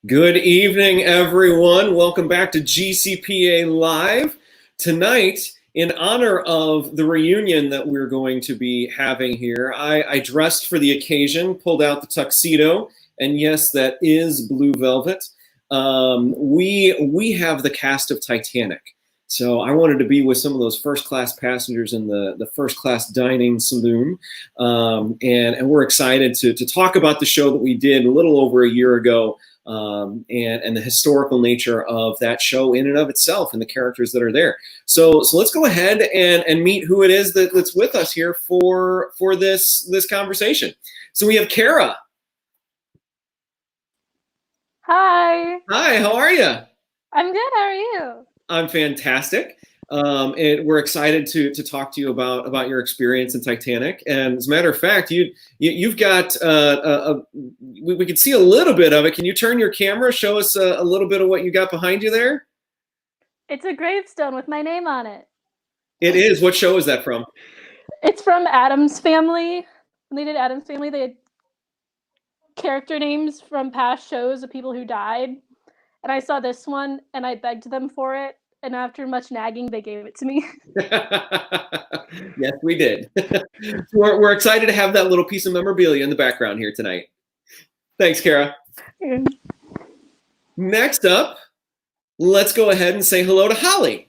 Good evening, everyone. Welcome back to GCPA Live. Tonight, in honor of the reunion that we're going to be having here, I dressed for the occasion, pulled out the tuxedo, and yes, that is blue velvet. We have the cast of Titanic. So I wanted to be with some of those first-class passengers in the first-class dining saloon, and we're excited to talk about the show that we did a little over a year ago, and the historical nature of that show in and of itself and the characters that are there. So let's go ahead and meet who it is that's with us here for this conversation. So we have Cara. Hi. Hi, how are you? I'm good. How are you? I'm fantastic. And we're excited to talk to you about your experience in Titanic. And as a matter of fact, you've got we can see a little bit of it. Can you turn your camera, show us a little bit of what you got behind you there? It's a gravestone with my name on it. It is. What show is that from? It's from Addams Family. When they did Addams Family, they had character names from past shows of people who died. And I saw this one, and I begged them for it. And after much nagging, they gave it to me. Yes, we did. We're excited to have that little piece of memorabilia in the background here tonight. Thanks, Cara. Next up, let's go ahead and say hello to Holly.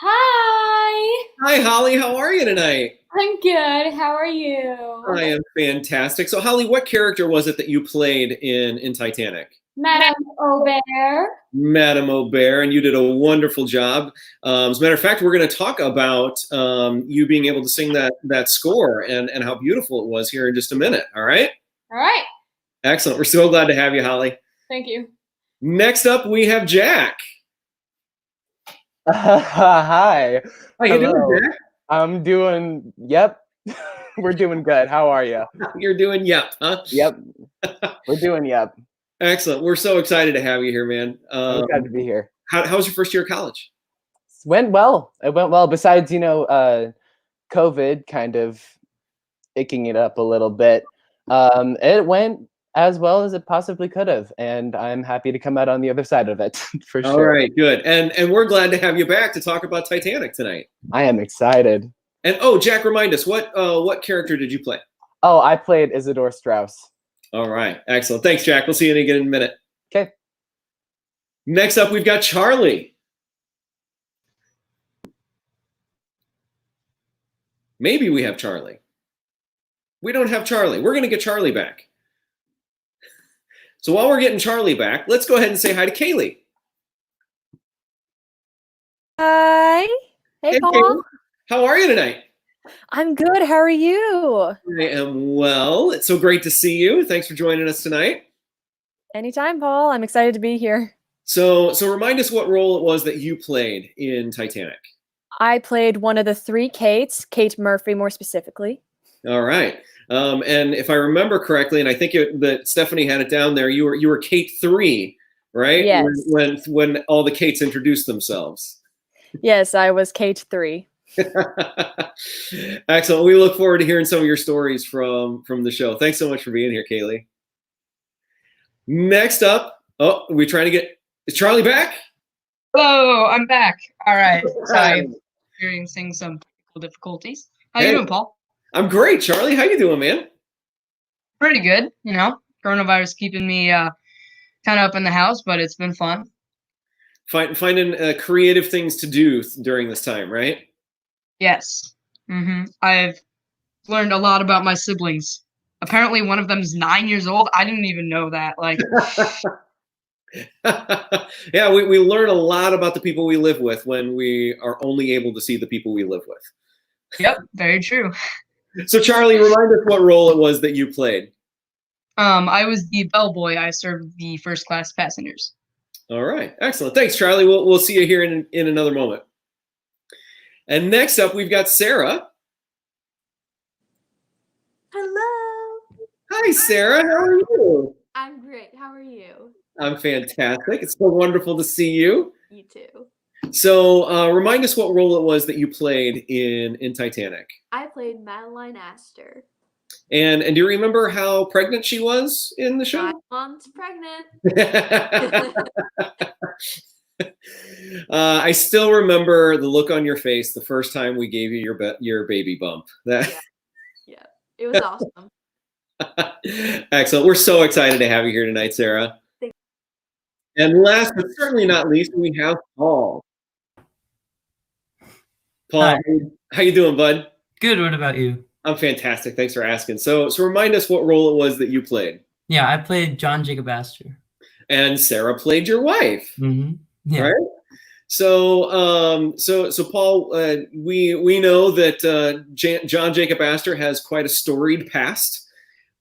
Hi. Hi, Holly. How are you tonight? I'm good. How are you? I am fantastic. So, Holly, what character was it that you played in Titanic? Madame Aubert. Madame Aubert, and you did a wonderful job. As a matter of fact, we're going to talk about you being able to sing that score and how beautiful it was here in just a minute. All right? All right. Excellent. We're so glad to have you, Holly. Thank you. Next up, we have Jack. Hi. How you doing, Jack? I'm doing, yep. We're doing good. How are you? You're doing yep, huh? Yep. We're doing yep. Excellent. We're so excited to have you here, man. I'm glad to be here. How was your first year of college? Went well. It went well. Besides, COVID kind of icking it up a little bit. It went as well as it possibly could have, and I'm happy to come out on the other side of it for sure. All right, good. And we're glad to have you back to talk about Titanic tonight. I am excited. And Jack, remind us, what character did you play? Oh, I played Isidore Strauss. All right, excellent. Thanks, Jack. We'll see you again in a minute. Okay. Next up, we've got Charlie. Maybe we have Charlie. We don't have Charlie. We're going to get Charlie back. So while we're getting Charlie back, let's go ahead and say hi to Kaylee. Hi. Hey, Paul. Kaylee. How are you tonight? I'm good. How are you? I am well. It's so great to see you. Thanks for joining us tonight. Anytime, Paul. I'm excited to be here. So remind us what role it was that you played in Titanic. I played one of the three Kates, Kate Murphy more specifically. All right. And if I remember correctly, and I think that Stephanie had it down there, you were Kate 3, right? Yes. When all the Kates introduced themselves. Yes, I was Kate 3. Excellent. We look forward to hearing some of your stories from the show. Thanks so much for being here, Kaylee. Next up, is Charlie back? Hello, I'm back. All right. Sorry, I'm experiencing some technical difficulties. How you doing, Paul? I'm great, Charlie. How you doing, man? Pretty good. Coronavirus keeping me kind of up in the house, but it's been fun. Finding creative things to do during this time, right? Yes. I've learned a lot about my siblings. Apparently, one of them is 9 years old. I didn't even know that. Yeah, we learn a lot about the people we live with when we are only able to see the people we live with. Yep, very true. So, Charlie, remind us what role it was that you played. I was the bellboy. I served the first class passengers. All right, excellent. Thanks, Charlie. We'll see you here in another moment. And next up, we've got Sarah. Hello. Hi, Sarah. How are you? I'm great. How are you? I'm fantastic. It's so wonderful to see you. You too. So remind us what role it was that you played in Titanic. I played Madeline Astor. And do you remember how pregnant she was in the show? 5 months pregnant. I still remember the look on your face the first time we gave you your baby bump. That Yeah, it was awesome. Excellent. We're so excited to have you here tonight, Sarah. Thank And last but certainly not least, we have Paul. Paul, Hi. how you doing, bud? Good. What about you? I'm fantastic. Thanks for asking. So remind us what role it was that you played. Yeah, I played John Jacob Astor. And Sarah played your wife. Mm-hmm. Yeah. Right? So, Paul, we know that John Jacob Astor has quite a storied past.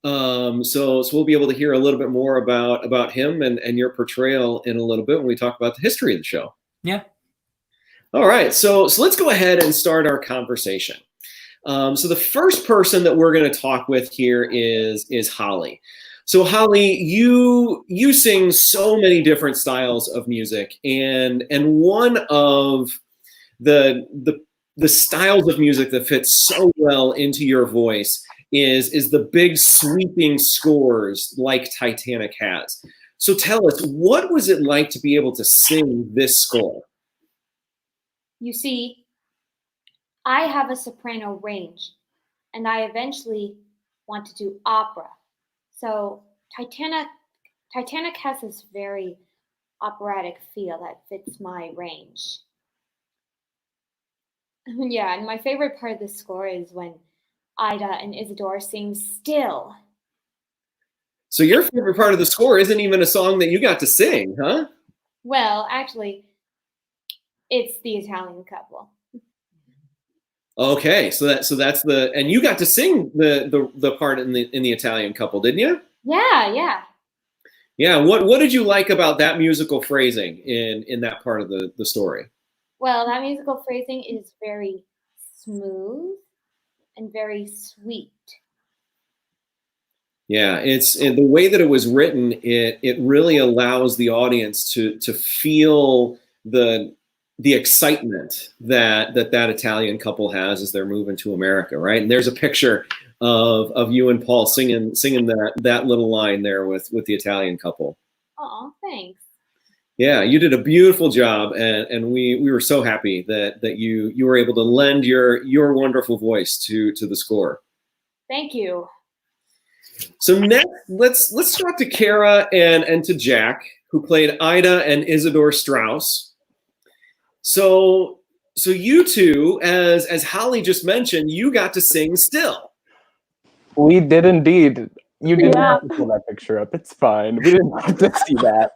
So we'll be able to hear a little bit more about him and your portrayal in a little bit when we talk about the history of the show. Yeah. All right. So let's go ahead and start our conversation. So the first person that we're going to talk with here is Holly. So Holly, you sing so many different styles of music, and one of the styles of music that fits so well into your voice is the big sweeping scores like Titanic has. So tell us, what was it like to be able to sing this score? You see, I have a soprano range, and I eventually want to do opera. So Titanic has this very operatic feel that fits my range. Yeah, and my favorite part of the score is when Ida and Isidore sing Still. So your favorite part of the score isn't even a song that you got to sing, huh? Well, actually, it's the Italian couple. Okay, so that's and you got to sing the part in the Italian couple, didn't you? Yeah. Yeah. What did you like about that musical phrasing in that part of the story? Well, that musical phrasing is very smooth and very sweet. Yeah, it's the way that it was written. It really allows the audience to feel the excitement that Italian couple has as they're moving to America, right? And there's a picture of you and Paul singing that little line there with the Italian couple. Oh, thanks. Yeah, you did a beautiful job, and we were so happy that you were able to lend your wonderful voice to the score. Thank you. So next, let's talk to Cara and to Jack, who played Ida and Isidore Strauss. So you two, as Holly just mentioned, you got to sing Still. We did indeed. You didn't Yeah. have to pull that picture up. It's fine. We didn't have to see that.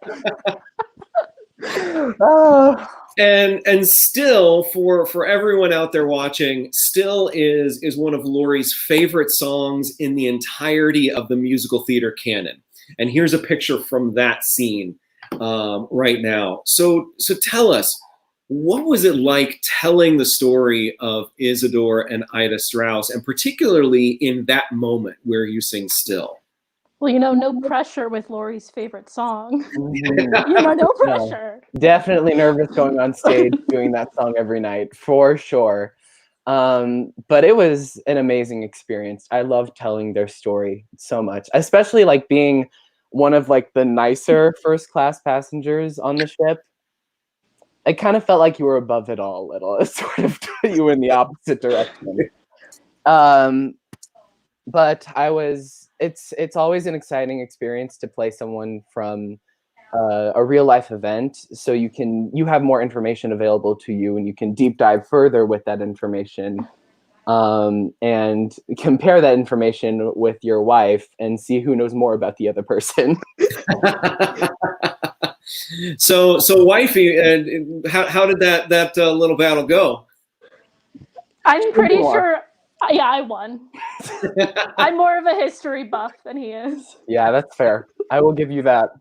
Oh. And Still, for everyone out there watching, Still is one of Laurie's favorite songs in the entirety of the musical theater canon. And here's a picture from that scene right now. So tell us, what was it like telling the story of Isidore and Ida Strauss, and particularly in that moment where you sing Still? Well, no pressure with Laurie's favorite song. Mhm. No pressure. Definitely nervous going on stage doing that song every night, for sure. But it was an amazing experience. I love telling their story so much, especially like being one of like the nicer first class passengers on the ship. It kind of felt like you were above it all a little. It sort of you were in the opposite direction. But it's always an exciting experience to play someone from a real life event, so you have more information available to you, and you can deep dive further with that information, and compare that information with your wife and see who knows more about the other person. So wifey, how did that little battle go? I'm pretty sure. Yeah, I won. I'm more of a history buff than he is. Yeah, that's fair. I will give you that.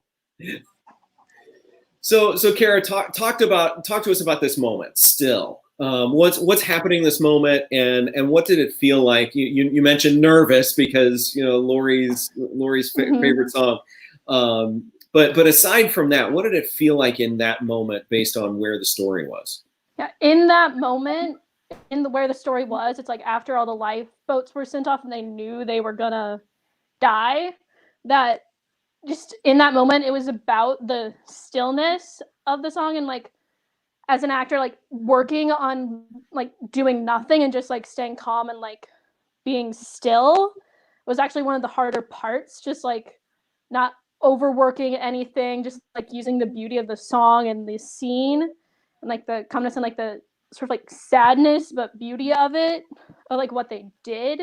So Cara, talk to us about this moment. Still, what's happening in this moment, and what did it feel like? You mentioned nervous because Laurie's favorite song. But aside from that, what did it feel like in that moment based on where the story was? Yeah, in that moment, where the story was, it's like after all the lifeboats were sent off and they knew they were gonna die, that just in that moment it was about the stillness of the song, and like as an actor, like working on like doing nothing and just like staying calm and like being still was actually one of the harder parts, just like not overworking anything, just like using the beauty of the song and the scene and like the calmness and like the sort of like sadness but beauty of it, or like what they did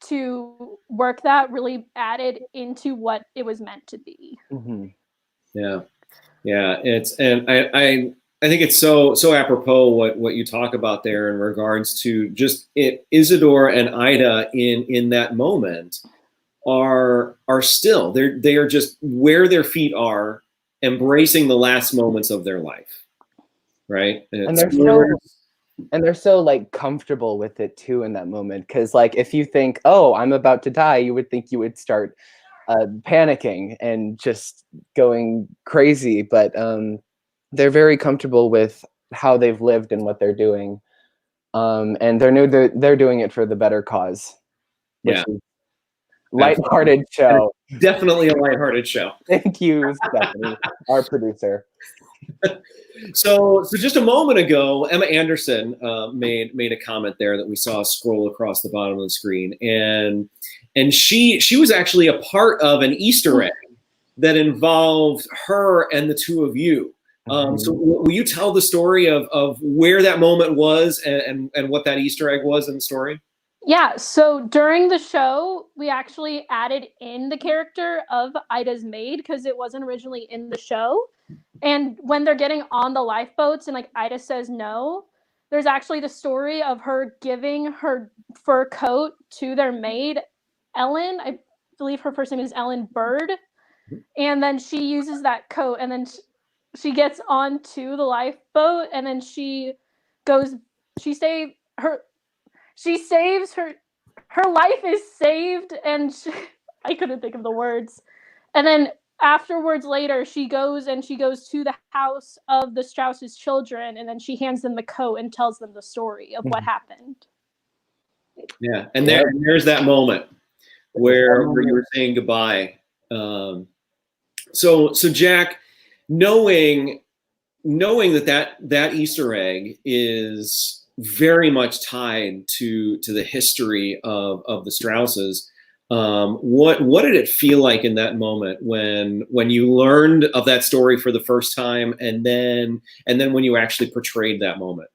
to work that really added into what it was meant to be. Mm-hmm. Yeah, yeah. I think it's so apropos what you talk about there in regards to just Isidore and Ida in that moment are still they are just where their feet are, embracing the last moments of their life, right? And they're so like comfortable with it too in that moment, because like if you think, oh, I'm about to die, you would think you would start panicking and just going crazy, but they're very comfortable with how they've lived and what they're doing, and they're doing it for the better cause, which is lighthearted show. Definitely a lighthearted show. Thank you, Stephanie, our producer. So just a moment ago, Emma Anderson made a comment there that we saw scroll across the bottom of the screen, and she was actually a part of an Easter egg that involved her and the two of you. So will you tell the story of where that moment was and what that Easter egg was in the story? Yeah, so during the show, we actually added in the character of Ida's maid because it wasn't originally in the show. And when they're getting on the lifeboats and like Ida says no, there's actually the story of her giving her fur coat to their maid, Ellen. I believe her first name is Ellen Bird. And then she uses that coat, and then she gets onto the lifeboat, and then she saves her life is saved, and I couldn't think of the words. And then afterwards later she goes to the house of the Strauss's children, and then she hands them the coat and tells them the story of what happened. Yeah, and there's that moment where you were saying goodbye. So Jack, knowing that Easter egg is very much tied to the history of the Strausses, what did it feel like in that moment when you learned of that story for the first time, and then when you actually portrayed that moment?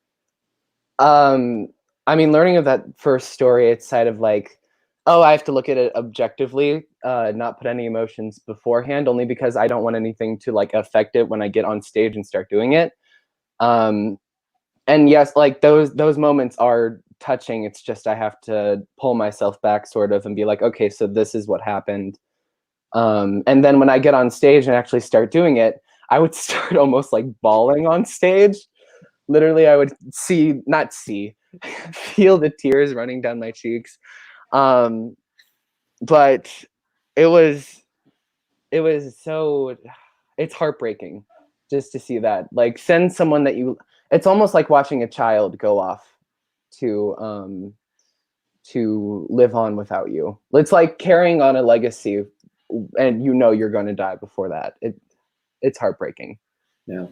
I mean, learning of that first story, it's kind of like, oh, I have to look at it objectively, not put any emotions beforehand, only because I don't want anything to like affect it when I get on stage and start doing it. And yes, like those moments are touching. It's just I have to pull myself back sort of and be like, okay, so this is what happened. And then when I get on stage and actually start doing it, I would start almost like bawling on stage. Literally, I would feel the tears running down my cheeks. But it was so, it's heartbreaking just to see that, like, send someone that it's almost like watching a child go off to live on without you. It's like carrying on a legacy and you're going to die before that. It's heartbreaking. Yeah.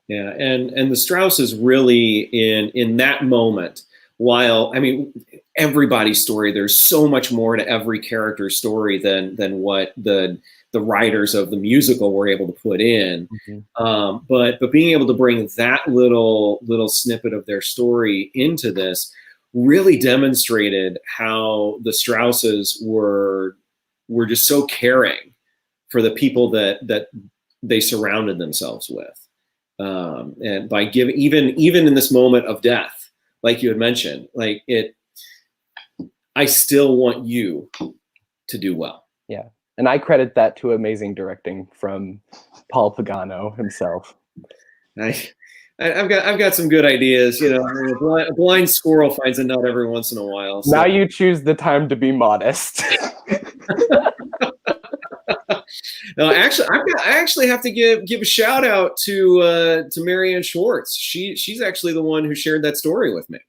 And the Strausses really in that moment, while I mean everybody's story, there's so much more to every character's story than what the writers of the musical were able to put in. Mm-hmm. But being able to bring that little snippet of their story into this really demonstrated how the Strausses were just so caring for the people that they surrounded themselves with. And by giving, even in this moment of death, like you had mentioned, like I still want you to do well. Yeah. And I credit that to amazing directing from Paul Pagano himself. I've got some good ideas. A blind squirrel finds a nut every once in a while. So. Now you choose the time to be modest. No, actually, I actually have to give a shout out to Marianne Schwartz. She's actually the one who shared that story with me.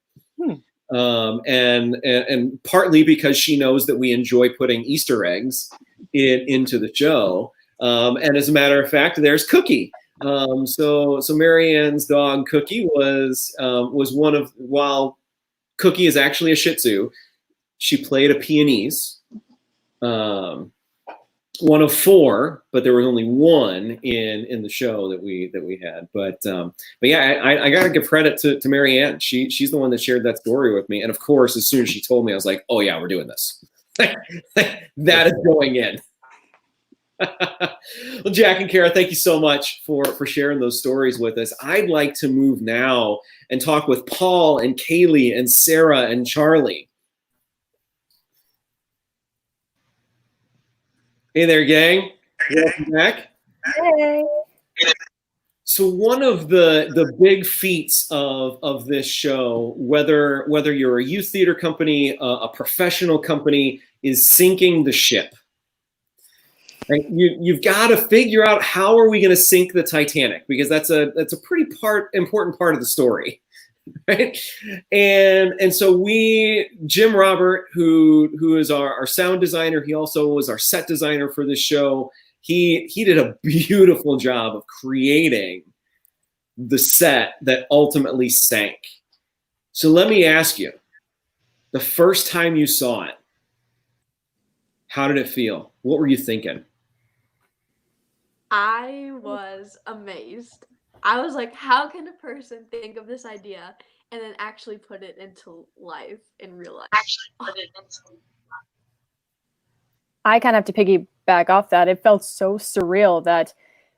and partly because she knows that we enjoy putting Easter eggs into the show. And as a matter of fact, there's Cookie. So Marianne's dog Cookie was one of, while Cookie is actually a Shih Tzu, she played a Pyrenees. One of four, but there was only one in the show that we had. But yeah, I gotta give credit to Marianne. She's the one that shared that story with me. And of course, as soon as she told me, I was like, oh yeah, we're doing this. That is going in. Well, Jack and Cara, thank you so much for sharing those stories with us. I'd like to move now and talk with Paul and Kaylee and Sarah and Charlie. Hey there, gang. Welcome back. Hey. So one of the big feats of this show, whether you're a youth theater company, a professional company, is sinking the ship. Right? You've got to figure out, how are we going to sink the Titanic, because that's a pretty important part of the story. Right. And so Jim Robert, who is our sound designer, he also was our set designer for this show. He did a beautiful job of creating the set that ultimately sank. So let me ask you, the first time you saw it, how did it feel? What were you thinking? I was amazed. I was like, how can a person think of this idea and then actually put it into life in real life? I kind of have to piggyback off that. It felt so surreal that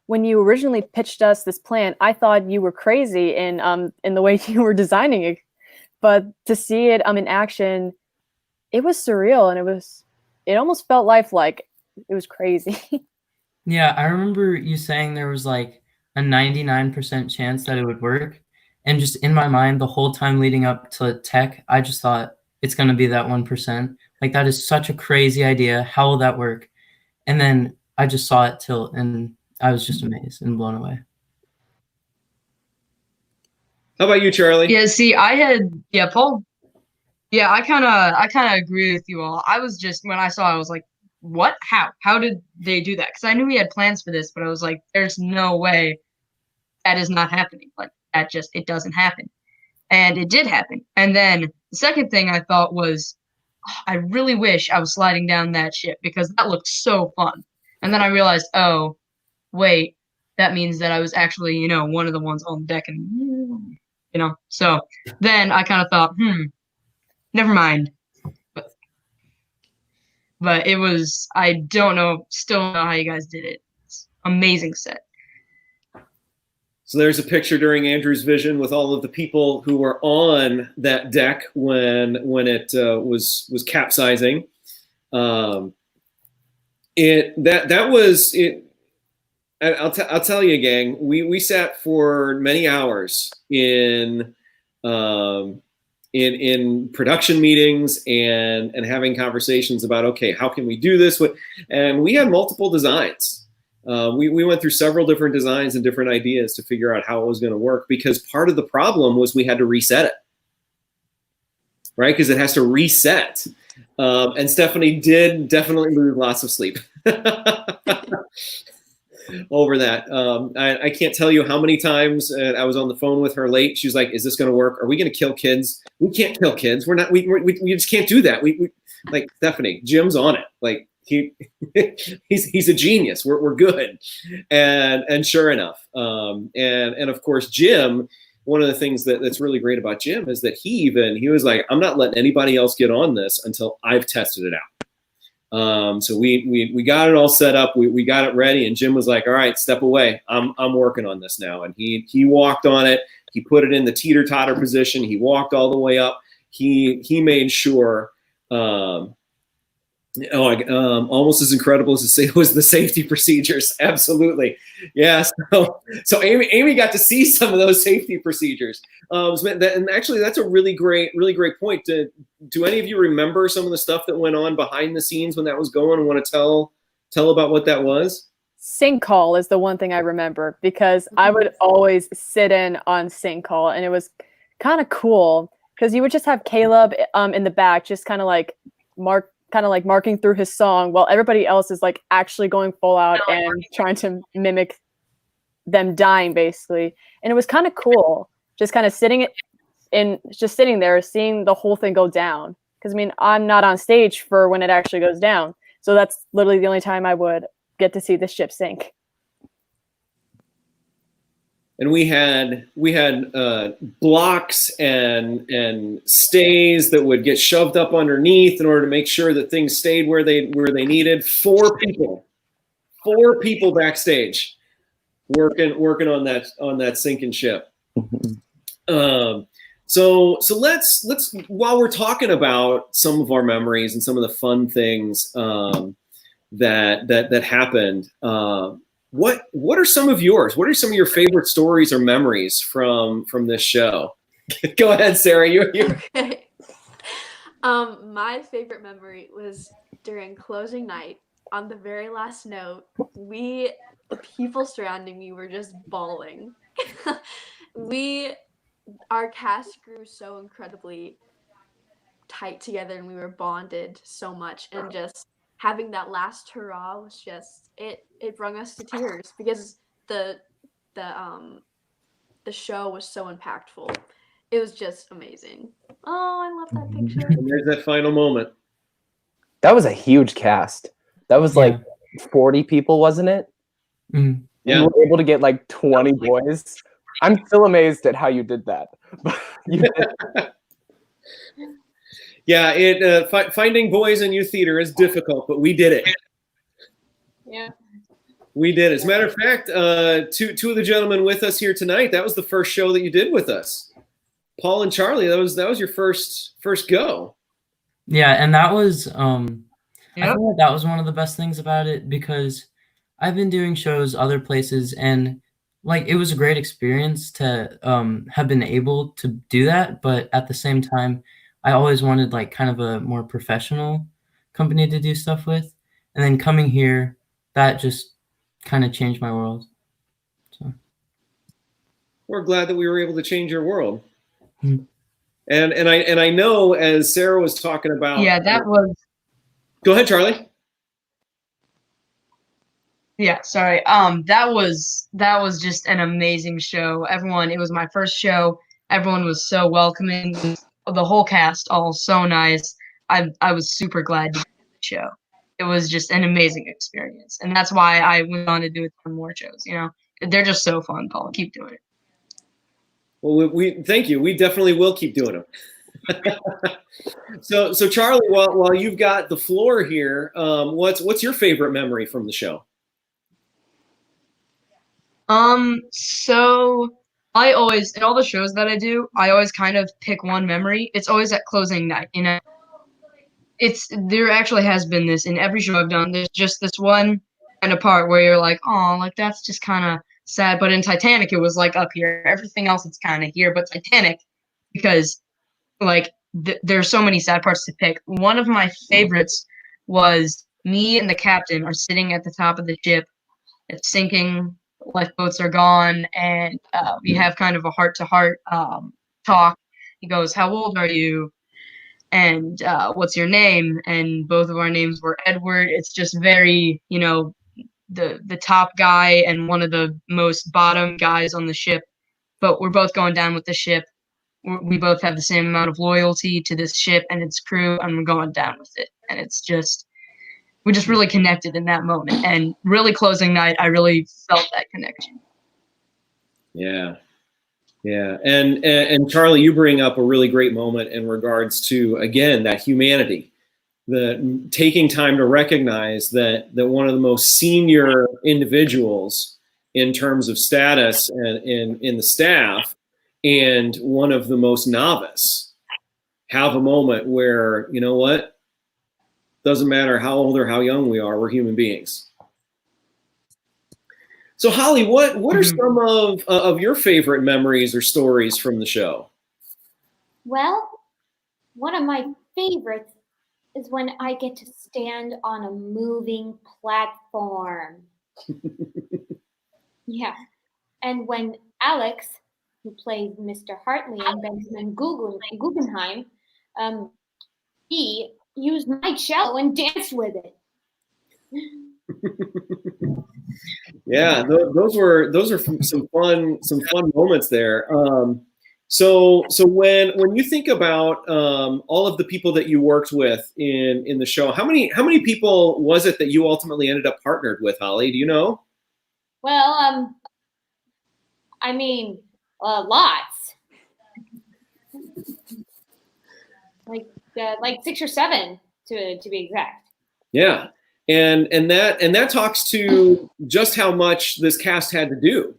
when you originally pitched us this plan, I thought you were crazy in the way you were designing it. But to see it in action, it was surreal, and it almost felt lifelike. It was crazy. Yeah, I remember you saying there was like a 99% chance that it would work. And just in my mind, the whole time leading up to tech, I just thought it's going to be that 1%. Like, that is such a crazy idea. How will that work? And then I just saw it tilt, and I was just amazed and blown away. How about you, Charlie? Yeah, see, Paul. Yeah, I kind of agree with you all. I was just, when I saw it, I was like, what? How did they do that? Because I knew we had plans for this, but I was like, there's no way that is not happening. Like, it doesn't happen. And it did happen. And then the second thing I thought was, I really wish I was sliding down that ship, because that looked so fun. And then I realized, oh, wait, that means that I was actually, one of the ones on the deck, and, so then I kind of thought, never mind. But it was, I don't know, still don't know how you guys did it. It's amazing set. So there's a picture during Andrew's vision with all of the people who were on that deck when it was capsizing. I'll tell you, gang. We sat for many hours in production meetings and having conversations about, okay, how can we do this? And we had multiple designs. We went through several different designs and different ideas to figure out how it was going to work, because part of the problem was we had to reset it, right? Because it has to reset. And Stephanie did definitely lose lots of sleep over that. I can't tell you how many times I was on the phone with her late. She was like, is this going to work? Are we going to kill kids? We can't kill kids. We're not, we just can't do that. We like, Stephanie, Jim's on it. Like, he's a genius. We're good. And sure enough. And of course, Jim, one of the things that's really great about Jim is that he was like, I'm not letting anybody else get on this until I've tested it out. So we got it all set up. We got it ready, and Jim was like, all right, step away. I'm working on this now. And he walked on it. He put it in the teeter-totter position. He walked all the way up. He made sure, almost as incredible as to say it was the safety procedures. Absolutely. Yeah. So Amy got to see some of those safety procedures. And actually, that's a really great point. Do any of you remember some of the stuff that went on behind the scenes when that was going, and want to tell about what that was? Sync call is the one thing I remember, because I would always sit in on sync call, and it was kind of cool because you would just have Caleb in the back, just kind of like marking through his song, while everybody else is like actually going full out and trying to mimic them dying, basically. And it was kind of cool, just kind of sitting there, seeing the whole thing go down. Because I mean, I'm not on stage for when it actually goes down, so that's literally the only time I would get to see the ship sink. And we had blocks and stays that would get shoved up underneath in order to make sure that things stayed where they needed. Four people backstage working on that sinking ship. So let's while we're talking about some of our memories and some of the fun things that happened. What are some of yours? What are some of your favorite stories or memories from this show? Go ahead, Sarah. You. Okay. My favorite memory was during closing night. On the very last note, the people surrounding me were just bawling. Our cast grew so incredibly tight together, and we were bonded so much, and just having that last hurrah was just it brought us to tears, because the show was so impactful. It was just amazing. Oh, I love that picture. And there's that final moment. That was a huge cast. That was like 40 people, wasn't it? Mm. Yeah. You were able to get like 20 boys. I'm still amazed at how you did that. You did. Yeah, finding boys in youth theater is difficult, but we did it. Yeah. We did. As a matter of fact, two of the gentlemen with us here tonight, that was the first show that you did with us. Paul and Charlie, that was your first go. Yeah, and that was I feel like that was one of the best things about it, because I've been doing shows other places, and like it was a great experience to have been able to do that, but at the same time I always wanted like kind of a more professional company to do stuff with, and then coming here, that just kind of changed my world. So We're glad that we were able to change your world. Mm-hmm. And I know, as Sarah was talking about. Yeah, that was. Go ahead, Charlie. Yeah, sorry. That was just an amazing show. Everyone, it was my first show. Everyone was so welcoming. The whole cast, all so nice. I was super glad to do the show. It was just an amazing experience, and that's why I went on to do it for more shows. You know, they're just so fun, Paul. Keep doing it. Well, we thank you. We definitely will keep doing them. So Charlie, while you've got the floor here, what's your favorite memory from the show? So I always, in all the shows that I do, I always kind of pick one memory. It's always at closing night, you know. There actually has been this in every show I've done. There's just this one kind of part where you're like, oh, like that's just kind of sad. But in Titanic, it was like up here. Everything else, it's kind of here. But Titanic, because like there's so many sad parts to pick. One of my favorites was me and the captain are sitting at the top of the ship. It's sinking. Lifeboats are gone, and we have kind of a heart-to-heart talk. He goes, "How old are you? And what's your name?" And both of our names were Edward. It's just very, you know, the top guy and one of the most bottom guys on the ship. But we're both going down with the ship. We both have the same amount of loyalty to this ship and its crew, and we're going down with it. And it's just, we just really connected in that moment. And really closing night, I really felt that connection. Yeah. Yeah. And Charlie, you bring up a really great moment in regards to, again, that humanity, the taking time to recognize that one of the most senior individuals in terms of status and in the staff, and one of the most novice, have a moment where, you know what, doesn't matter how old or how young we are, we're human beings. So Holly, what are some of your favorite memories or stories from the show? Well, one of my favorites is when I get to stand on a moving platform. Yeah. And when Alex who played Mr. Hartley and Benjamin Guggenheim, he used my cello and danced with it. Yeah, those are some fun moments there. So when you think about all of the people that you worked with in the show, how many people was it that you ultimately ended up partnered with, Holly? Do you know? Well, I mean, lots. Like 6 or 7 to be exact. Yeah, and that talks to just how much this cast had to do,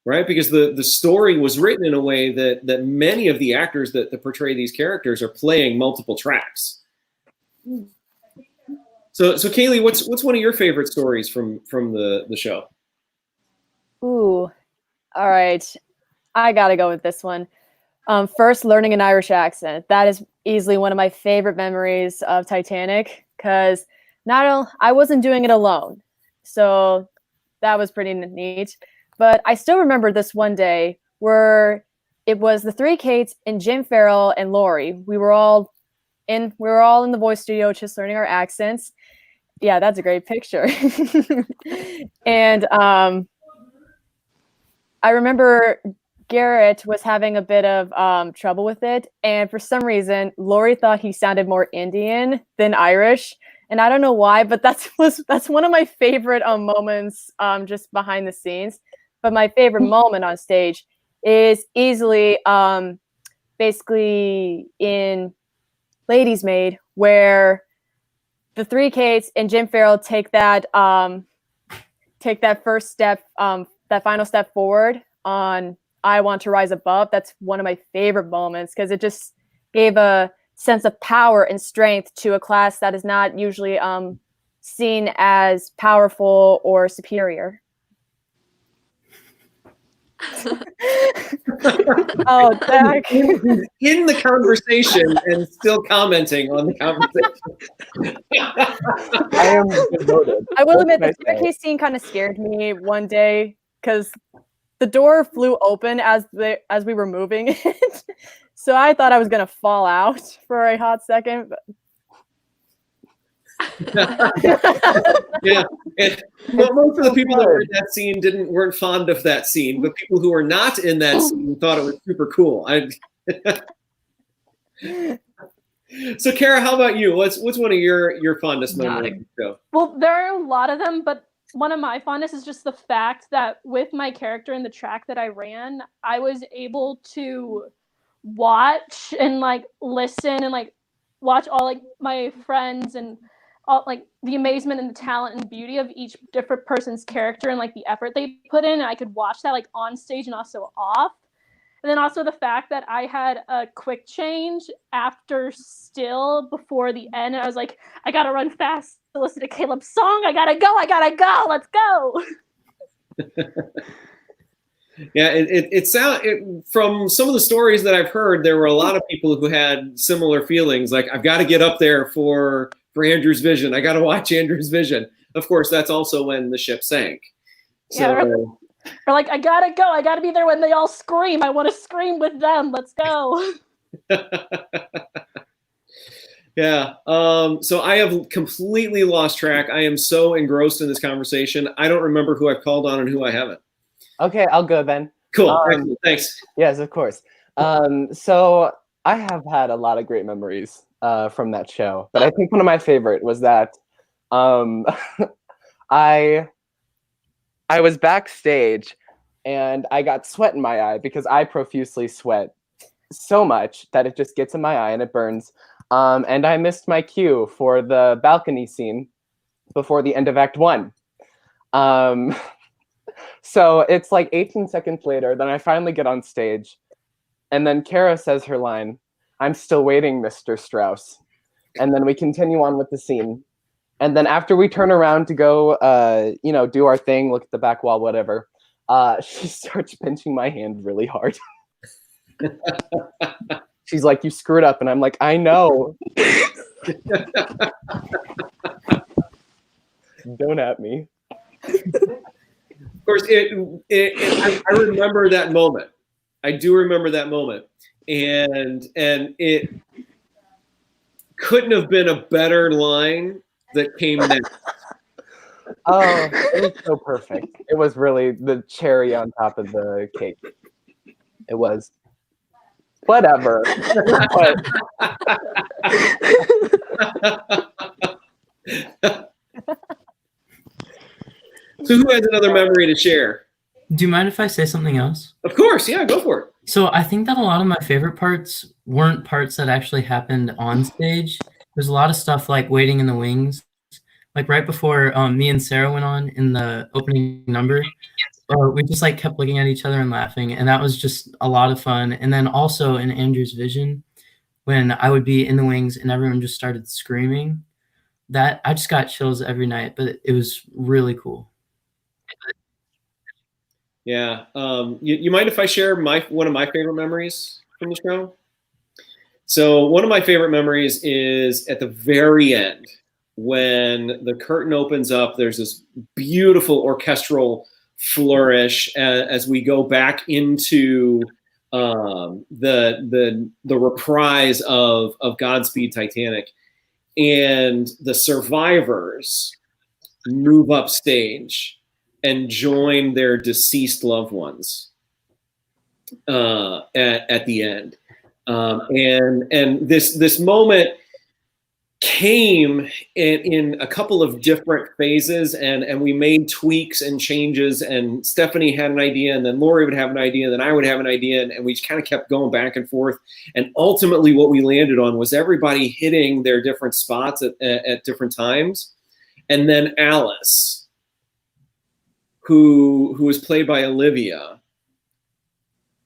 right? Because the story was written in a way that many of the actors that portray these characters are playing multiple tracks. So Kaylee, what's one of your favorite stories from the show? Ooh, all right. I gotta go with this one. First, learning an Irish accent. That is easily one of my favorite memories of Titanic, because I wasn't doing it alone, so that was pretty neat. But I still remember this one day where it was the three Kates and Jim Farrell and Laurie. We were all in the voice studio just learning our accents. Yeah, that's a great picture. And I remember Garrett was having a bit of trouble with it, and for some reason, Laurie thought he sounded more Indian than Irish, and I don't know why, but that's one of my favorite moments just behind the scenes. But my favorite moment on stage is easily basically in Ladies Maid, where the three Kates and Jim Farrell take that first step, that final step forward on I Want to Rise Above. That's one of my favorite moments because it just gave a sense of power and strength to a class that is not usually seen as powerful or superior. Oh, Dak. In the conversation and still commenting on the conversation. I am devoted. I will admit the staircase scene kind of scared me one day because the door flew open as we were moving it. So I thought I was gonna fall out for a hot second. But... Yeah. Well, most of the people that were in that scene weren't fond of that scene, but people who were not in that scene thought it was super cool. So, Cara, how about you? What's one of your fondest memories of the show? Well, there are a lot of them, but one of my fondest is just the fact that with my character in the track that I ran, I was able to watch and listen and watch all my friends and all the amazement and the talent and beauty of each different person's character and the effort they put in. And I could watch that on stage and also off. And then also the fact that I had a quick change after still before the end. And I was like, I gotta run fast to listen to Caleb's song. I gotta go. Let's go. Yeah, from some of the stories that I've heard, there were a lot of people who had similar feelings. Like, I've got to get up there for Andrew's vision. I got to watch Andrew's vision. Of course, that's also when the ship sank. So, yeah, or I gotta go. I gotta be there when they all scream. I want to scream with them. Let's go. Yeah. So I have completely lost track. I am so engrossed in this conversation. I don't remember who I've called on and who I haven't. Okay, I'll go then. Cool. Thanks. Yes, of course. So I have had a lot of great memories from that show, but I think one of my favorite was that I was backstage and I got sweat in my eye because I profusely sweat so much that it just gets in my eye and it burns. And I missed my cue for the balcony scene before the end of Act 1. So it's 18 seconds later, then I finally get on stage, and then Cara says her line, "I'm still waiting, Mr. Strauss." And then we continue on with the scene. And then after we turn around to go, do our thing, look at the back wall, whatever, she starts pinching my hand really hard. She's like, "You screwed up." And I'm like, "I know." Don't at me. Of course, I remember that moment I do remember that moment, and it couldn't have been a better line that came next. Oh, it was so perfect. It was really the cherry on top of the cake. It was. Whatever. But So who has another memory to share? Do you mind if I say something else? Of course, yeah, go for it. So I think that a lot of my favorite parts weren't parts that actually happened on stage. There's a lot of stuff like waiting in the wings. Like right before me and Sarah went on in the opening number, we just like kept looking at each other and laughing, and that was just a lot of fun. And then also in Andrew's vision, when I would be in the wings and everyone just started screaming, that I just got chills every night, but it was really cool. Yeah. You mind if I share one of my favorite memories from the show? So one of my favorite memories is at the very end when the curtain opens up. There's this beautiful orchestral flourish as we go back into the reprise of Godspeed Titanic, and the survivors move up stage and join their deceased loved ones at the end. And this moment came in a couple of different phases, and we made tweaks and changes, and Stephanie had an idea, and then Lori would have an idea, and then I would have an idea, and we just kind of kept going back and forth. And ultimately what we landed on was everybody hitting their different spots at different times. And then Alice, who was played by Olivia,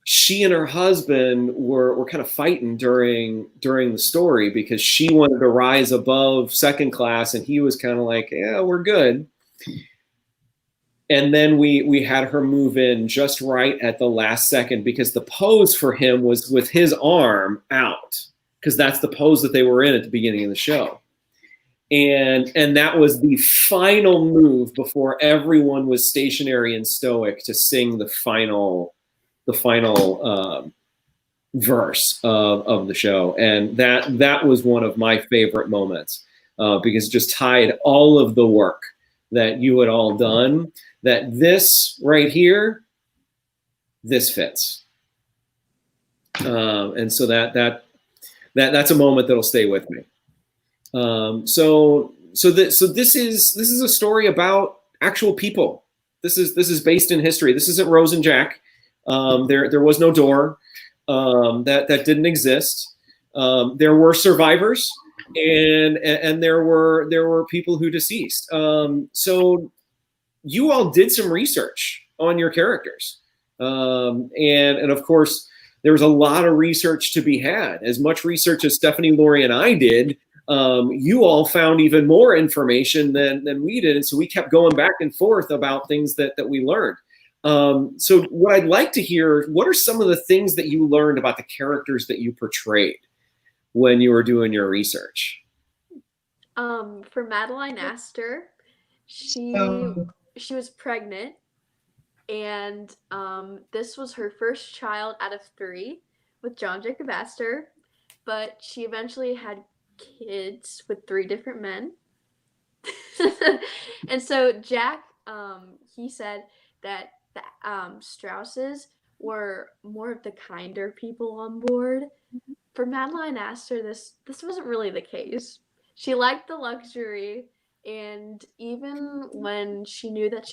she and her husband were kind of fighting during the story because she wanted to rise above second class, and he was kind of like, yeah, we're good. And then we had her move in just right at the last second, because the pose for him was with his arm out, because that's the pose that they were in at the beginning of the show. And that was the final move before everyone was stationary and stoic to sing the final verse of the show. And that was one of my favorite moments, because it just tied all of the work that you had all done, that this right here, this fits. And so that's a moment that'll stay with me. So this is a story about actual people. This is based in history. This isn't Rose and Jack. There was no door. That didn't exist. There were survivors, and there were people who deceased. So you all did some research on your characters, and of course there was a lot of research to be had. As much research as Stephanie, Lori, and I did. You all found even more information than we did, and so we kept going back and forth about things that we learned. So what I'd like to hear, what are some of the things that you learned about the characters that you portrayed when you were doing your research? For Madeline Astor, she was pregnant, and this was her first child out of 3 with John Jacob Astor, but she eventually had kids with 3 different men. And so Jack, he said that the Strausses were more of the kinder people on board. For Madeline Astor, this wasn't really the case. She liked the luxury, and even when she knew that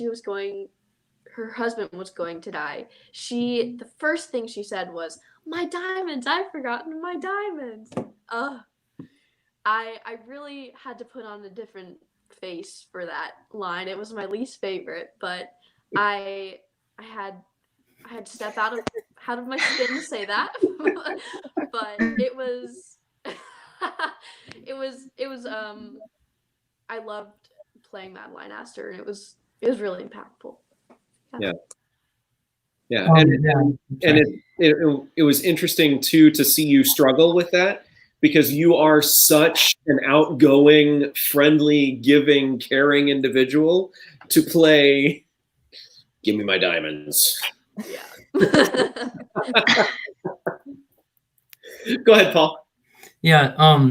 her husband was going to die, the first thing she said was, "My diamonds! I've forgotten my diamonds." I really had to put on a different face for that line. It was my least favorite, but I had to step out of my skin to say that. But it was I loved playing Madeline Astor, and it was really impactful. Yeah. And it was interesting too to see you struggle with that, because you are such an outgoing, friendly, giving, caring individual to play, "Give me my diamonds." Yeah. Go ahead, Paul. Yeah,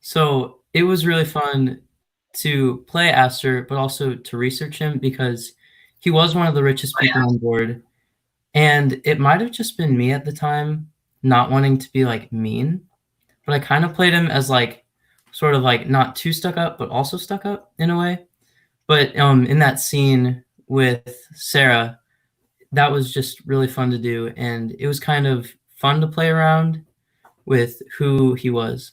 so it was really fun to play Aster, but also to research him because he was one of the richest people on board. And it might have just been me at the time not wanting to be like mean, but I kind of played him as like sort of like not too stuck up, but also stuck up in a way. But in that scene with Sarah, that was just really fun to do, and it was kind of fun to play around with who he was.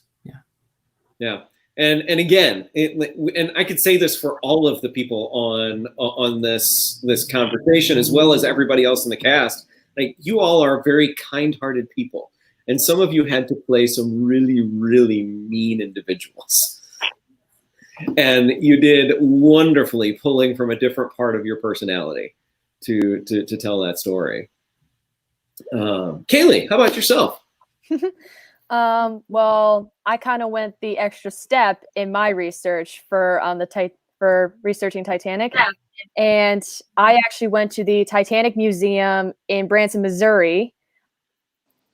Yeah. And again, and I could say this for all of the people on this conversation, as well as everybody else in the cast. Like, you all are very kind-hearted people, and some of you had to play some really, really mean individuals, and you did wonderfully, pulling from a different part of your personality to tell that story. Kaylee, how about yourself? Well, I kind of went the extra step in my research for for researching Titanic, and I actually went to the Titanic Museum in Branson, Missouri.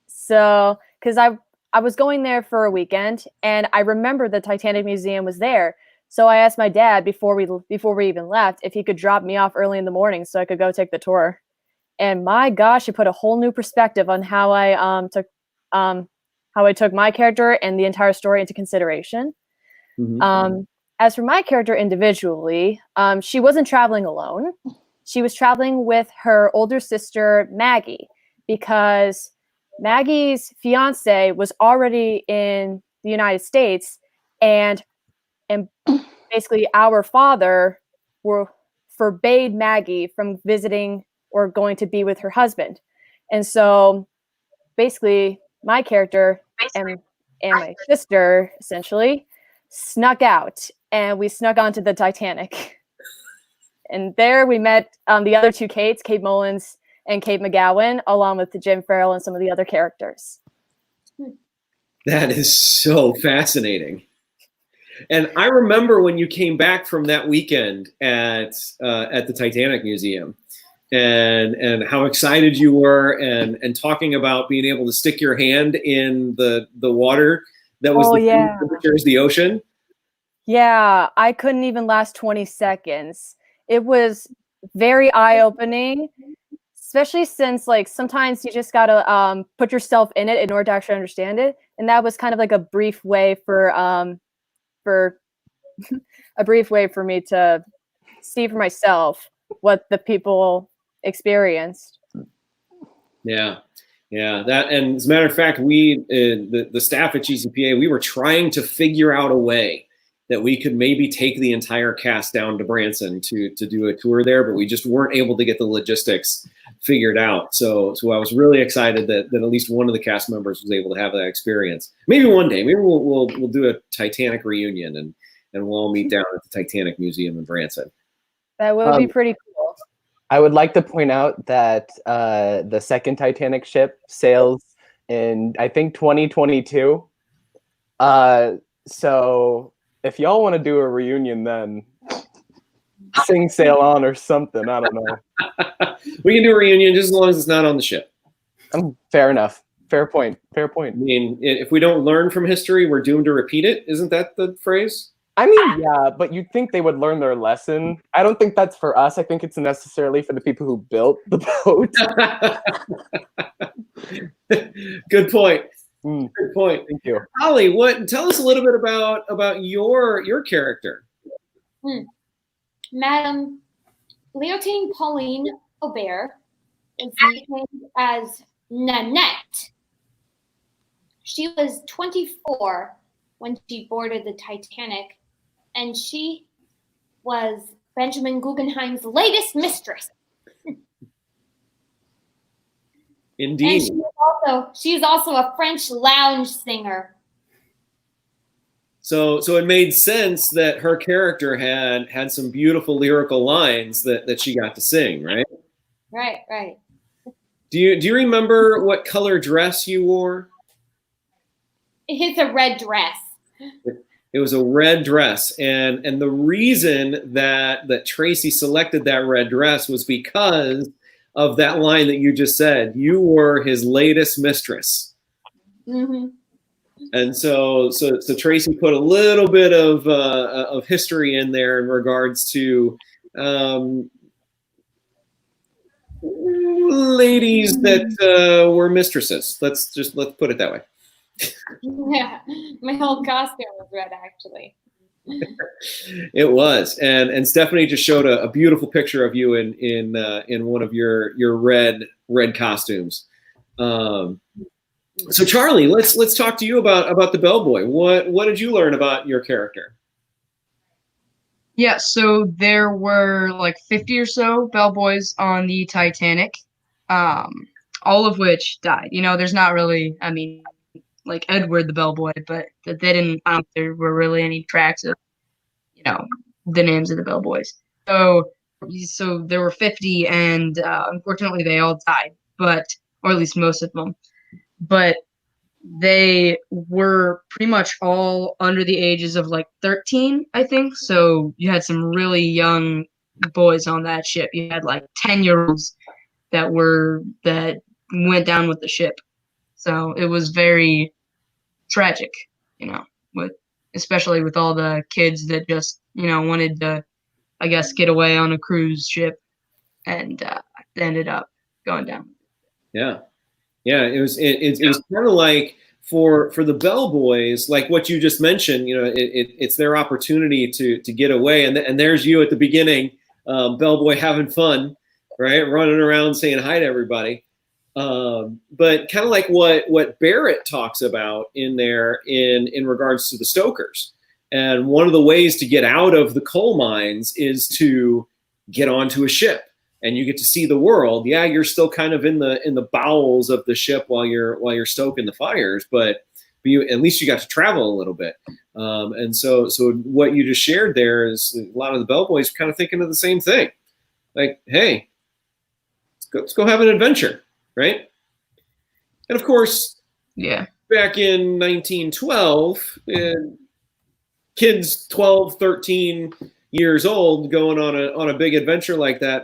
So, because I was going there for a weekend, and I remember the Titanic Museum was there. So I asked my dad before we even left if he could drop me off early in the morning so I could go take the tour. And my gosh, it put a whole new perspective on how I took my character and the entire story into consideration. Mm-hmm. As for my character individually, she wasn't traveling alone. She was traveling with her older sister, Maggie, because Maggie's fiance was already in the United States, and basically our father forbade Maggie from visiting or going to be with her husband. And so basically my character and my sister essentially snuck out, and we snuck onto the Titanic. And there we met the other two Kates, Kate Mullins and Kate McGowan, along with Jim Farrell and some of the other characters. That is so fascinating. And I remember when you came back from that weekend at the Titanic Museum, and how excited you were, and talking about being able to stick your hand in the water that was the same temperature as the ocean. Yeah, I couldn't even last 20 seconds. It was very eye-opening, especially since like sometimes you just gotta put yourself in it in order to actually understand it. And that was kind of like a brief way for me to see for myself what the people experienced. Yeah. That, and as a matter of fact, we the staff at GCPA, we were trying to figure out a way that we could maybe take the entire cast down to Branson to do a tour there, but we just weren't able to get the logistics figured out. So I was really excited that at least one of the cast members was able to have that experience. Maybe one day, maybe we'll do a Titanic reunion and we'll all meet down at the Titanic Museum in Branson. That would be pretty cool. I would like to point out that the second Titanic ship sails in, I think, 2022. So if y'all want to do a reunion, then sing Sail On or something. I don't know. We can do a reunion just as long as it's not on the ship. Fair enough. Fair point. I mean, if we don't learn from history, we're doomed to repeat it. Isn't that the phrase? I mean, yeah, but you'd think they would learn their lesson. I don't think that's for us. I think it's necessarily for the people who built the boat. Good point. Good point. Thank you. Holly, tell us a little bit about your character. Madam Leontine Pauline Aubert is nicknamed as Nanette. She was 24 when she boarded the Titanic, and she was Benjamin Guggenheim's latest mistress. Indeed. And she's also a French lounge singer. So it made sense that her character had some beautiful lyrical lines that she got to sing, right? Right. Do you remember what color dress you wore? It's a red dress. It was a red dress, and the reason that Tracy selected that red dress was because of that line that you just said. You were his latest mistress. Mm-hmm. And so Tracy put a little bit of history in there in regards to ladies that were mistresses. Let's put it that way. Yeah, my whole costume was red, actually. It was, and Stephanie just showed a beautiful picture of you in one of your red costumes. So Charlie, let's talk to you about the bellboy. What did you learn about your character? Yeah, so there were like 50 or so bellboys on the Titanic, all of which died. You know, there's not really, I mean, like Edward the bellboy, but they didn't, I don't think there were really any tracks of, you know, the names of the bellboys. So there were 50, and unfortunately they all died, or at least most of them. But they were pretty much all under the ages of like 13, I think. So you had some really young boys on that ship. You had like 10-year-olds that went down with the ship. So it was very tragic, you know, especially with all the kids that just, you know, wanted to, I guess, get away on a cruise ship, and ended up going down. Yeah. It was kind of like for the bellboys, like what you just mentioned. You know, it's their opportunity to get away, and there's you at the beginning, bellboy having fun, right, running around saying hi to everybody. But kind of like what Barrett talks about in there in regards to the stokers, and one of the ways to get out of the coal mines is to get onto a ship. And you get to see the world. Yeah, you're still kind of in the bowels of the ship while you're stoking the fires, but at least you got to travel a little bit. And so what you just shared there is a lot of the bellboys kind of thinking of the same thing. Like, hey, let's go have an adventure, right? And of course, yeah, back in 1912, kids 12, 13 years old going on a big adventure like that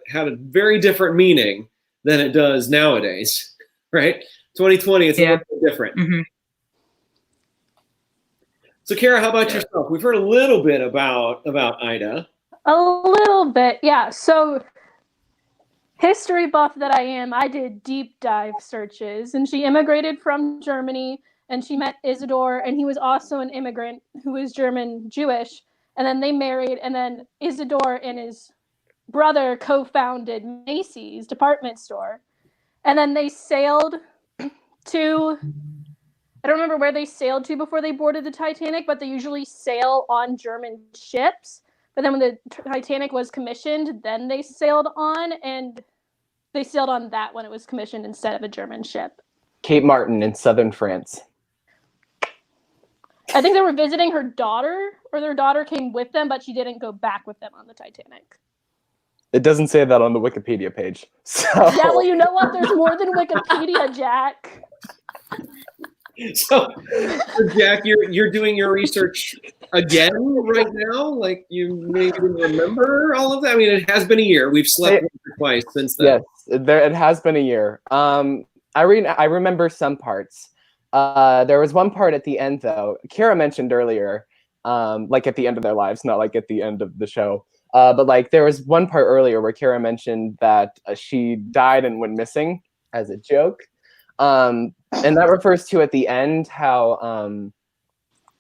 had a very different meaning than it does nowadays, right? 2020, it's a little bit different. Mm-hmm. So Cara, how about yourself? We've heard a little bit about Ida. A little bit, yeah. So history buff that I am, I did deep dive searches, and she immigrated from Germany, and she met Isidore, and he was also an immigrant who was German Jewish. And then they married, and then Isidore and his brother co-founded Macy's department store. And then they sailed to, I don't remember where they sailed to before they boarded the Titanic, but they usually sail on German ships. But then when the Titanic was commissioned, then they sailed on, and they sailed on that when it was commissioned instead of a German ship. Cape Martin in southern France. I think they were visiting her daughter, or their daughter came with them, but she didn't go back with them on the Titanic. It doesn't say that on the Wikipedia page. So. Yeah, well, you know what? There's more than Wikipedia, Jack. So Jack, you're doing your research again right now? Like, you maybe remember all of that? I mean, it has been a year. We've slept once or twice since then. Yes, it has been a year. I remember some parts. There was one part at the end, though. Cara mentioned earlier, like at the end of their lives, not like at the end of the show. But like there was one part earlier where Cara mentioned that she died and went missing as a joke. And that refers to at the end how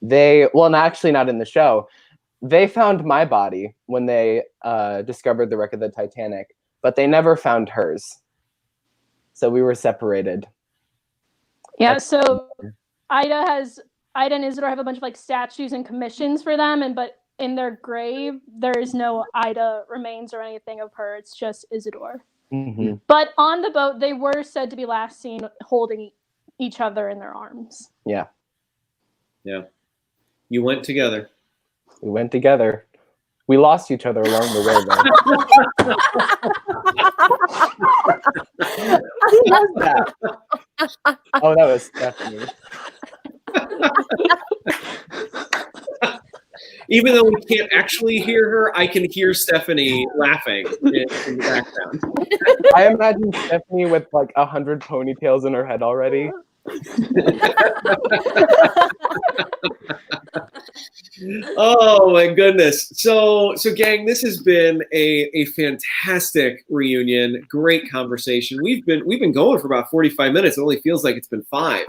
actually not in the show. They found my body when they discovered the wreck of the Titanic, but they never found hers. So we were separated. Yeah, so Ida and Isidore have a bunch of like statues and commissions for them, but in their grave there is no Ida remains or anything of her. It's just Isidore. Mm-hmm. But on the boat, they were said to be last seen holding each other in their arms. Yeah. Yeah. You went together. We went together. We lost each other along the way, though. Who was that? Oh, that was Stephanie. Even though we can't actually hear her, I can hear Stephanie laughing in the background. I imagine Stephanie with like 100 ponytails in her head already. Oh my goodness. So gang, this has been a fantastic reunion. Great conversation. We've been going for about 45 minutes. It only feels like it's been 5.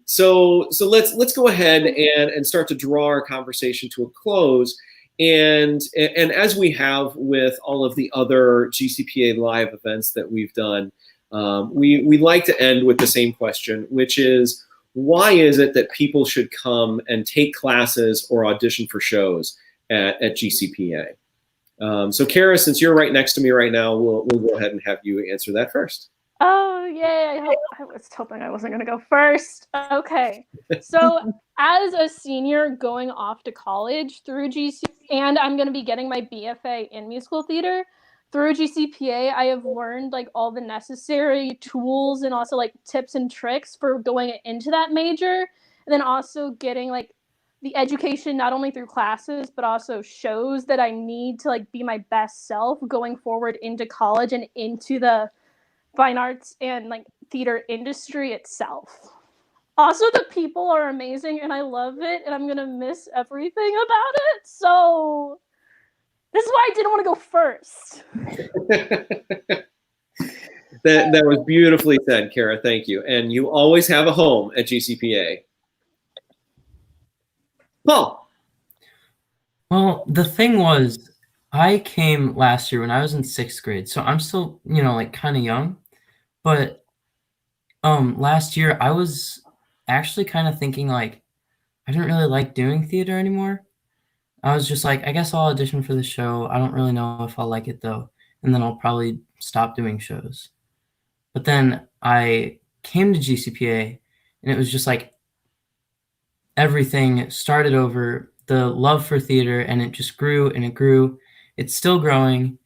So let's go ahead and start to draw our conversation to a close. And as we have with all of the other GCPA live events that we've done, we like to end with the same question, which is, why is it that people should come and take classes or audition for shows at GCPA? So Cara, since you're right next to me right now, we'll go ahead and have you answer that first. Oh, yay. I was hoping I wasn't going to go first. Okay. So as a senior going off to college through and I'm going to be getting my BFA in musical theater, through GCPA, I have learned like all the necessary tools and also like tips and tricks for going into that major. And then also getting like the education, not only through classes, but also shows that I need to like be my best self going forward into college and into the fine arts and like theater industry itself. Also, the people are amazing and I love it and I'm going to miss everything about it. So this is why I didn't want to go first. That was beautifully said, Cara. Thank you. And you always have a home at GCPA. Paul. Well, the thing was, I came last year when I was in 6th grade, so I'm still, like kind of young. But last year I was actually kind of thinking like I didn't really like doing theater anymore. I was just like, I guess I'll audition for the show. I don't really know if I'll like it though. And then I'll probably stop doing shows. But then I came to GCPA and it was just like everything started over, the love for theater, and it just grew and it grew. It's still growing.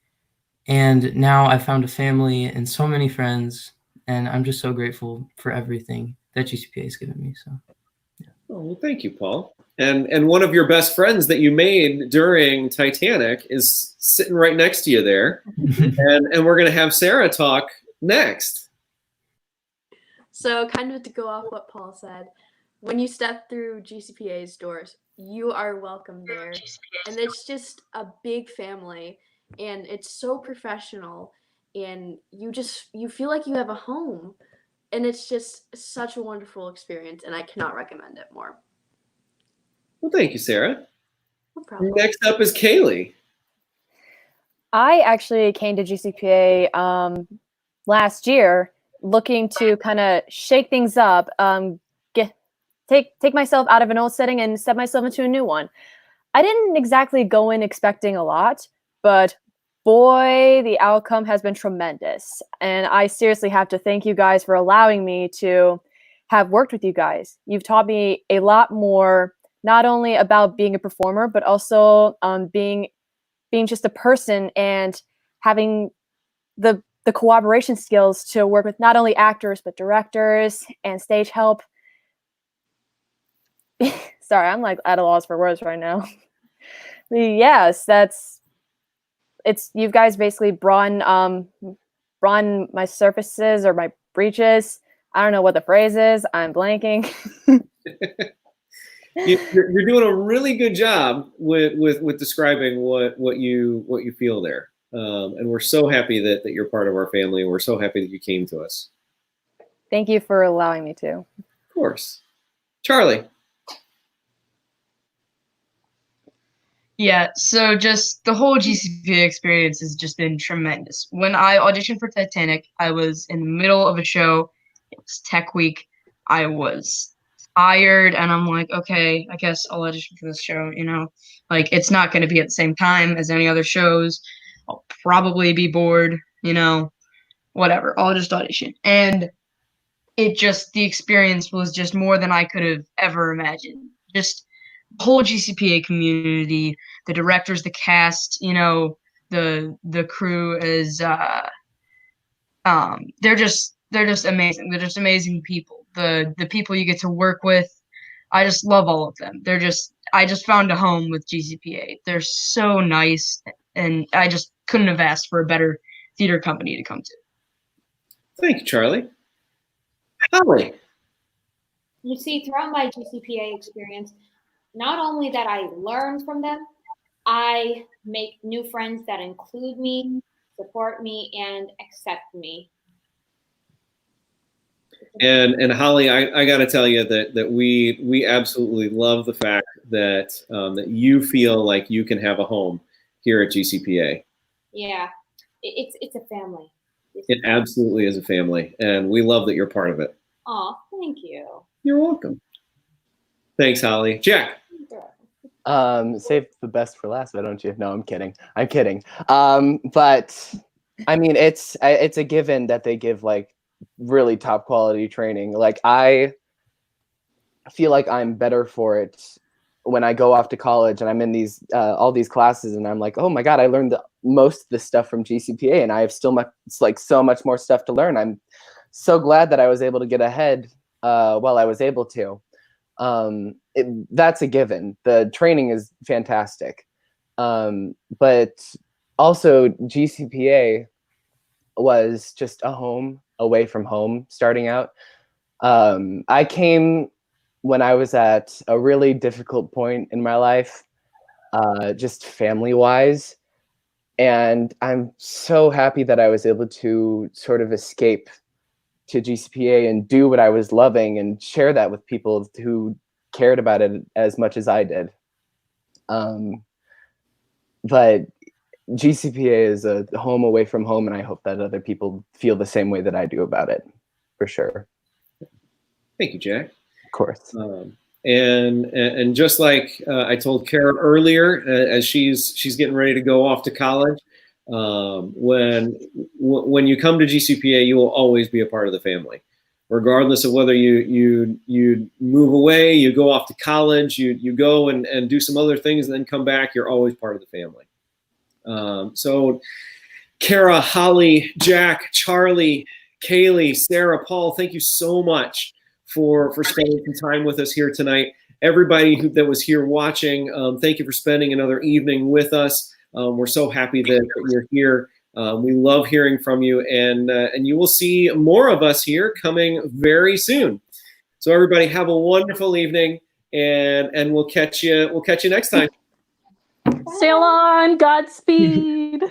And now I found a family and so many friends. And I'm just so grateful for everything that GCPA has given me. So, yeah. Oh, well, thank you, Paul. And one of your best friends that you made during Titanic is sitting right next to you there. and we're going to have Sarah talk next. So kind of to go off what Paul said, when you step through GCPA's doors, you are welcome there. And it's just a big family and it's so professional and you feel like you have a home. And it's just such a wonderful experience and I cannot recommend it more. Well, thank you, Sarah. No problem. Next up is Kaylee. I actually came to GCPA last year looking to kind of shake things up, take myself out of an old setting and step myself into a new one. I didn't exactly go in expecting a lot, but boy, the outcome has been tremendous. And I seriously have to thank you guys for allowing me to have worked with you guys. You've taught me a lot more, not only about being a performer, but also being just a person and having the cooperation skills to work with not only actors, but directors and stage help. Sorry, I'm like at a loss for words right now. Yes, you guys basically broaden my surfaces or my breaches. I don't know what the phrase is. I'm blanking. You're doing a really good job with describing what you feel there, and we're so happy that you're part of our family, and we're so happy that you came to us. Thank you for allowing me to. Of course, Charlie. Yeah, so just the whole GCPA experience has just been tremendous. When I auditioned for Titanic, I was in the middle of a show. It was tech week. I was tired, and I'm like, okay, I guess I'll audition for this show, Like, it's not going to be at the same time as any other shows. I'll probably be bored, whatever. I'll just audition. And the experience was just more than I could have ever imagined. Just the whole GCPA community, the directors, the cast, the crew is they're just amazing. They're just amazing people. The people you get to work with, I just love all of them. I just found a home with GCPA. They're so nice, and I just couldn't have asked for a better theater company to come to. Thank you, Charlie. Holly. You see, throughout my GCPA experience, not only that I learn from them, I make new friends that include me, support me, and accept me. And Holly, I got to tell you that we absolutely love the fact that that you feel like you can have a home here at GCPA. Yeah, it's a family. It absolutely is a family, and we love that you're part of it. Oh, thank you. You're welcome. Thanks, Holly. Jack. Save the best for last, why don't you? No, I'm kidding. I'm kidding. But I mean, it's a given that they give like really top quality training. Like I feel like I'm better for it when I go off to college and I'm in these all these classes and I'm like, oh my God, I learned most of this stuff from GCPA and I have still so much more stuff to learn. I'm so glad that I was able to get ahead while I was able to. That's a given. The training is fantastic. But also GCPA was just a home away from home starting out. I came when I was at a really difficult point in my life, just family-wise. And I'm so happy that I was able to sort of escape to GCPA and do what I was loving and share that with people who cared about it as much as I did. But GCPA is a home away from home, and I hope that other people feel the same way that I do about it, for sure. Thank you, Jack. Of course. And just like I told Cara earlier, as she's getting ready to go off to college, when you come to GCPA, you will always be a part of the family, regardless of whether you move away, you go off to college, you go and do some other things, and then come back. You're always part of the family. So, Cara, Holly, Jack, Charlie, Kaylee, Sarah, Paul, thank you so much for spending some time with us here tonight. Everybody that was here watching, thank you for spending another evening with us. We're so happy that you're here. We love hearing from you, and you will see more of us here coming very soon. So everybody have a wonderful evening, and we'll catch you next time. Sail on, Godspeed.